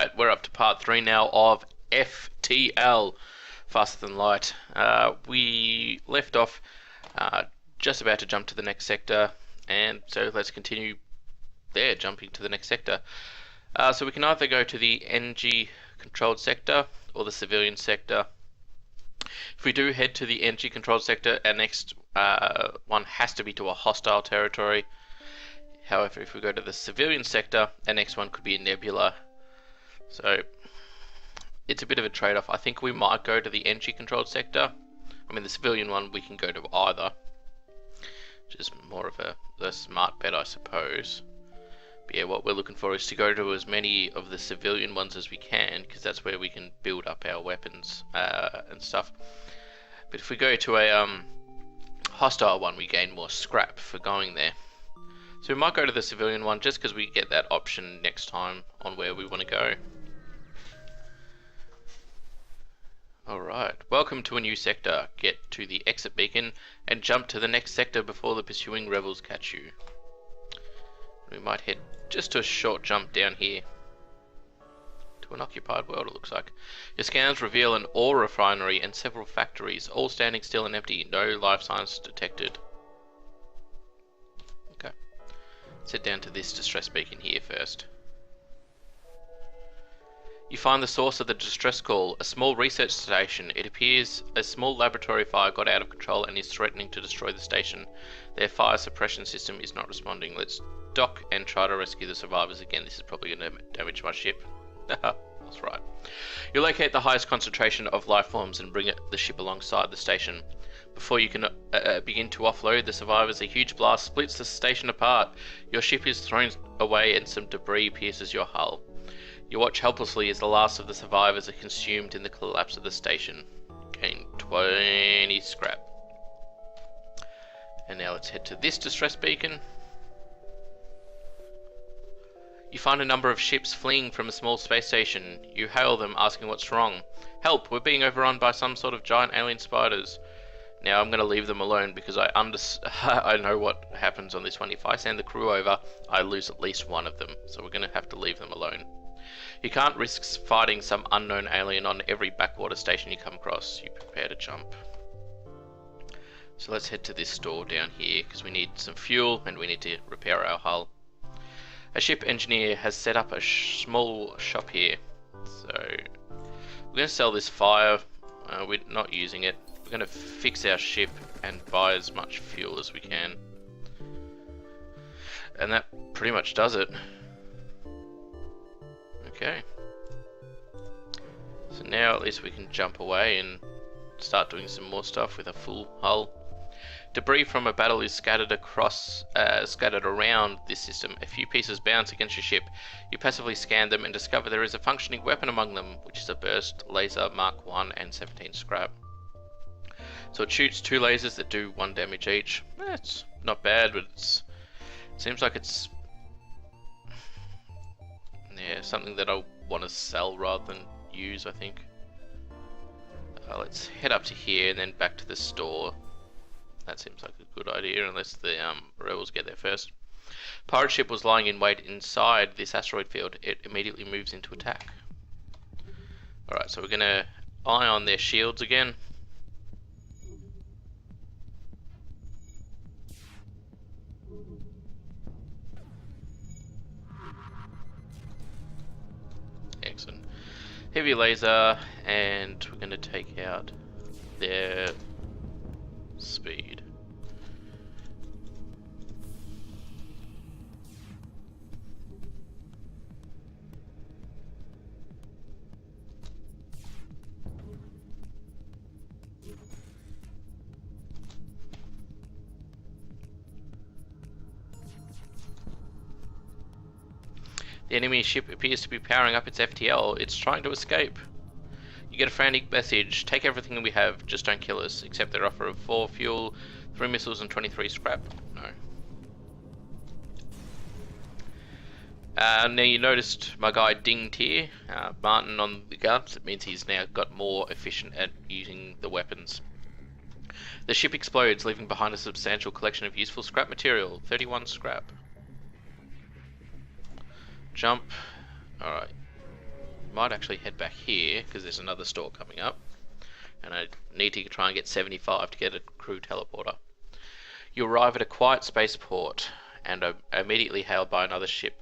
Alright, we're up to part 3 now of FTL, Faster Than Light. We left off just about to jump to the next sector, and so let's continue there, jumping to the next sector. So we can either go to the energy controlled sector or the civilian sector. If we do head to the energy controlled sector, our next one has to be to a hostile territory. However, if we go to the civilian sector, our next one could be a nebula. So it's a bit of a trade-off. I think we might go to the energy controlled sector. I mean, the civilian one we can go to either, which is more of a smart bet, I suppose. But yeah, what we're looking for is to go to as many of the civilian ones as we can, because that's where we can build up our weapons and stuff. But if we go to a hostile one, we gain more scrap for going there. So we might go to the civilian one just because we get that option next time on where we want to go. Alright, welcome to a new sector. Get to the exit beacon and jump to the next sector before the pursuing rebels catch you. We might head just to a short jump down here to an occupied world, it looks like. Your scans reveal an ore refinery and several factories, all standing still and empty. No life signs detected. Okay, let's head down to this distress beacon here first. You find the source of the distress call, a small research station. It appears a small laboratory fire got out of control and is threatening to destroy the station. Their fire suppression system is not responding. Let's dock and try to rescue the survivors. Again, this is probably going to damage my ship. That's right. You locate the highest concentration of life forms and bring the ship alongside the station. Before you can begin to offload the survivors, a huge blast splits the station apart. Your ship is thrown away and some debris pierces your hull. You watch helplessly as the last of the survivors are consumed in the collapse of the station. Gain 20 scrap. And now let's head to this distress beacon. You find a number of ships fleeing from a small space station. You hail them, asking what's wrong. Help, we're being overrun by some sort of giant alien spiders. Now I'm going to leave them alone because I know what happens on this one. If I send the crew over, I lose at least one of them. So we're going to have to leave them alone. You can't risk fighting some unknown alien on every backwater station you come across. You prepare to jump. So let's head to this store down here because we need some fuel and we need to repair our hull. A ship engineer has set up a small shop here. So we're going to sell this fire. We're not using it. We're going to fix our ship and buy as much fuel as we can. And that pretty much does it. Okay. So now at least we can jump away and start doing some more stuff with a full hull. Debris from a battle is scattered around this system. A few pieces bounce against your ship. You passively scan them and discover there is a functioning weapon among them, which is a burst laser Mark 1 and 17 scrap. So it shoots 2 lasers that do 1 damage each. It's not bad, but it seems like it's something that I want to sell rather than use, I think. Let's head up to here and then back to the store. That seems like a good idea, unless the rebels get there first. Pirate ship was lying in wait inside this asteroid field. It immediately moves into attack. Alright, so we're going to eye on their shields again. Excellent. Heavy laser, and we're going to take out their speed. The enemy ship appears to be powering up its FTL. It's trying to escape. You get a frantic message. Take everything we have, just don't kill us. Accept their offer of 4 fuel, 3 missiles and 23 scrap. No. Now you noticed my guy dinged here, Martin on the guns. It means he's now got more efficient at using the weapons. The ship explodes, leaving behind a substantial collection of useful scrap material. 31 scrap. Jump. Alright. might actually head back here because there's another store coming up, and I need to try and get 75 to get a crew teleporter. You arrive at a quiet spaceport and are immediately hailed by another ship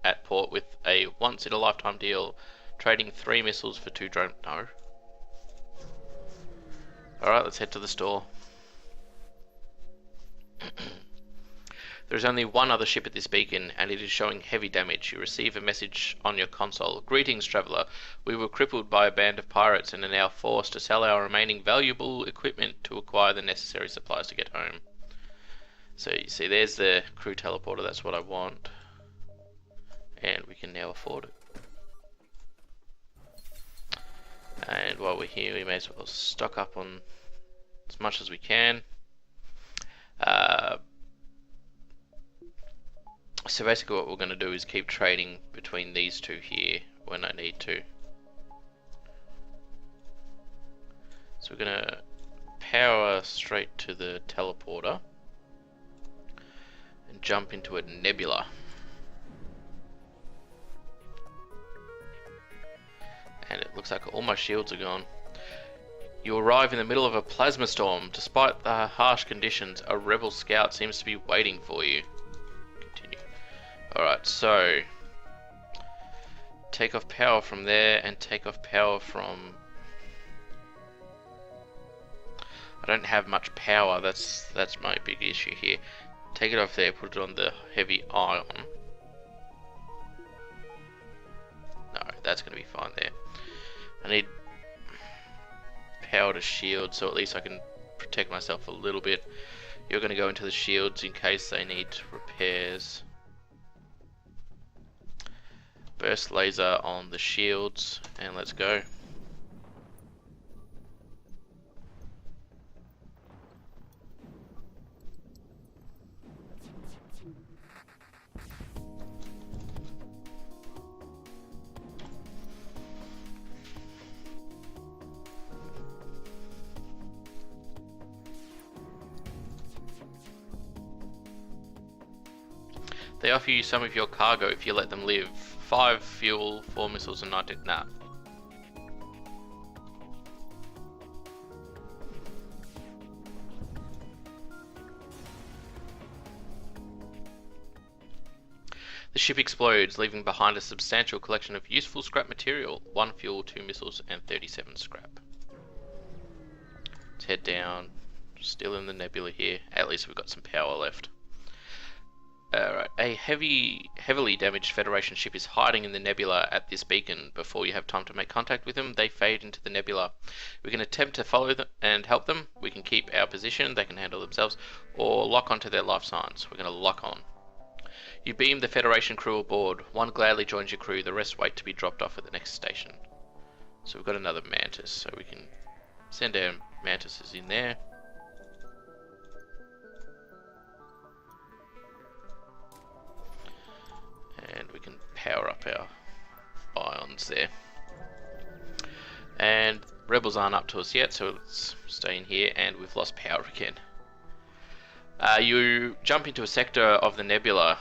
at port with a once-in-a-lifetime deal, trading 3 missiles for 2 drone. No. Alright, let's head to the store. There is only one other ship at this beacon, and it is showing heavy damage. You receive a message on your console. Greetings, traveller. We were crippled by a band of pirates and are now forced to sell our remaining valuable equipment to acquire the necessary supplies to get home. So you see, there's the crew teleporter. That's what I want. And we can now afford it. And while we're here, we may as well stock up on as much as we can. So basically what we're going to do is keep trading between these two here when I need to. So we're going to power straight to the teleporter and jump into a nebula. And it looks like all my shields are gone. You arrive in the middle of a plasma storm. Despite the harsh conditions, a rebel scout seems to be waiting for you. Continue. Alright, so take off power from there and take off power from... I don't have much power, that's my big issue here. Take it off there, put it on the heavy ion. No, that's going to be fine there. I need power to shield, so at least I can protect myself a little bit. You're going to go into the shields in case they need repairs. Burst laser on the shields, and let's go. They offer you some of your cargo if you let them live. 5 fuel, 4 missiles, and 19... Nah. The ship explodes, leaving behind a substantial collection of useful scrap material. 1 fuel, 2 missiles, and 37 scrap. Let's head down. Still in the nebula here. At least we've got some power left. Alright, a heavily damaged Federation ship is hiding in the nebula at this beacon. Before you have time to make contact with them, they fade into the nebula. We can attempt to follow them and help them. We can keep our position, they can handle themselves, or lock onto their life signs. We're going to lock on. You beam the Federation crew aboard. 1 gladly joins your crew, the rest wait to be dropped off at the next station. So we've got another Mantis, so we can send our Mantises in there. And we can power up our ions there. And rebels aren't up to us yet, so let's stay in here, and we've lost power again. You jump into a sector of the nebula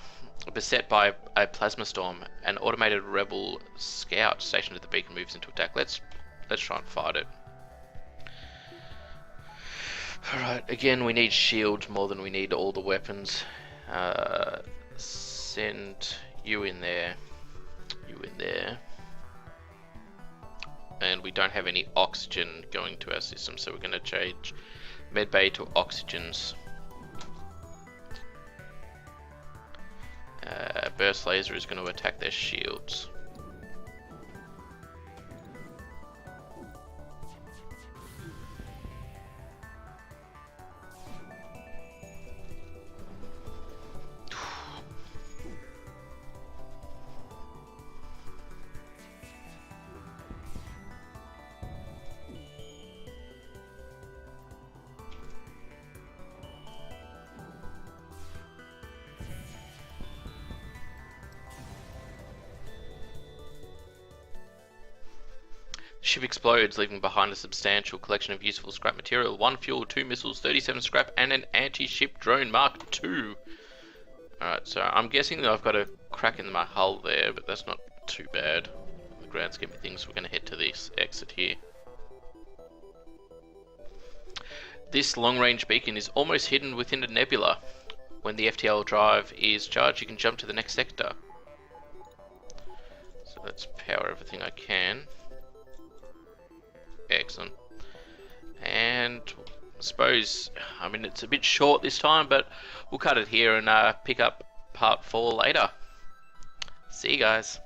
beset by a plasma storm. An automated rebel scout stationed at the beacon moves into attack. Let's try and fight it. Alright, again we need shields more than we need all the weapons. Send you in there, you in there. And we don't have any oxygen going to our system, so we're going to change medbay to oxygens. Burst laser is going to attack their shields. Ship explodes, leaving behind a substantial collection of useful scrap material. 1 fuel, 2 missiles, 37 scrap, and an anti-ship drone Mark II. Alright, so I'm guessing that I've got a crack in my hull there, but that's not too bad. The grand scheme of things, we're going to head to this exit here. This long-range beacon is almost hidden within a nebula. When the FTL drive is charged, you can jump to the next sector. So let's power everything I can. Excellent. And I suppose, I mean, it's a bit short this time, but we'll cut it here and pick up part 4 later. See you guys.